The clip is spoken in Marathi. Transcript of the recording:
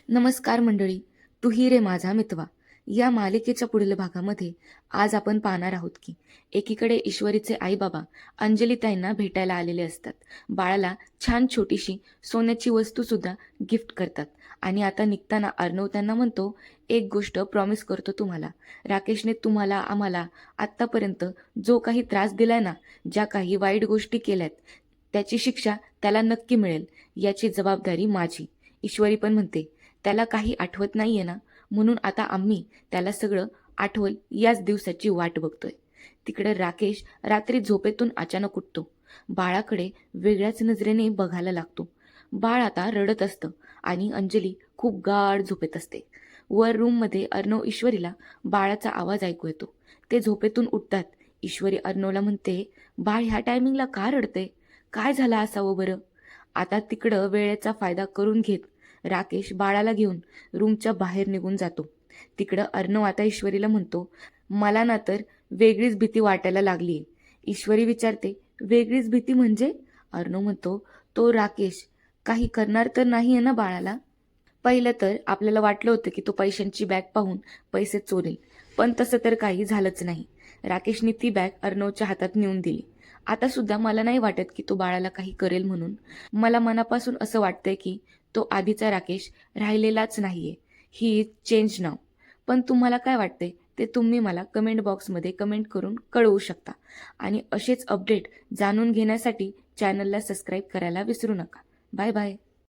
नमस्कार मंडळी, तू ही रे माझा मितवा या मालिकेच्या पुढील भागामध्ये आज आपण पाहणार आहोत की एकीकडे ईश्वरीचे आई बाबा अंजलीताईंना भेटायला आलेले असतात. बाळाला छान छोटीशी सोन्याची वस्तू सुद्धा गिफ्ट करतात आणि आता निघताना अर्णव त्यांना म्हणतो, एक गोष्ट प्रॉमिस करतो तुम्हाला, राकेशने तुम्हाला आम्हाला आत्तापर्यंत जो काही त्रास दिलाय ना, ज्या काही वाईट गोष्टी केल्यात, त्याची शिक्षा त्याला नक्की मिळेल, याची जबाबदारी माझी. ईश्वरी पण म्हणते, त्याला काही आठवत नाहीये ना, म्हणून आता आम्ही त्याला सगळं आठवल याच दिवसाची वाट बघतोय. तिकडे राकेश रात्री झोपेतून अचानक उठतो. बाळाकडे वेगळ्याच नजरेने बघायला लागतो. बाळ आता रडत असतं आणि अंजली खूप गाढ झोपेत असते. वर रूममध्ये अर्णव ईश्वरीला बाळाचा आवाज ऐकू येतो. ते झोपेतून उठतात. ईश्वरी अर्णवला म्हणते, बाळ ह्या टायमिंगला का रडते? काय झालं असावं बरं? आता तिकडं वेळेचा फायदा करून घेत राकेश बाळाला घेऊन रूमच्या बाहेर निघून जातो. तिकडं अर्णव आता ईश्वरीला म्हणतो, मला ना तर वेगळीच भीती वाटायला लागलीये. ईश्वरी विचारते, वेगळीच भीती म्हणजे? अर्णव म्हणतो, तो राकेश काही करणार तर नाहीये ना बाळाला? पहिलं तर आपल्याला वाटलं होतं की तो पैशांची बॅग पाहून पैसे चोरेल, पण तसं तर काही झालंच नाही. राकेशने ती बॅग अर्णवच्या हातात नेऊन दिली. आता सुद्धा मला नाही वाटत की तो बाळाला काही करेल म्हणून. मला मनापासून असं वाटतंय की तो आधीचा राकेश राहिलेलाच नाहीये. ही इज चेंज नाव. पण तुम्हाला काय वाटतंय ते तुम्ही मला कमेंट बॉक्समध्ये कमेंट करून कळवू शकता. आणि असेच अपडेट जाणून घेण्यासाठी चॅनलला सबस्क्राईब करायला विसरू नका. Bye bye.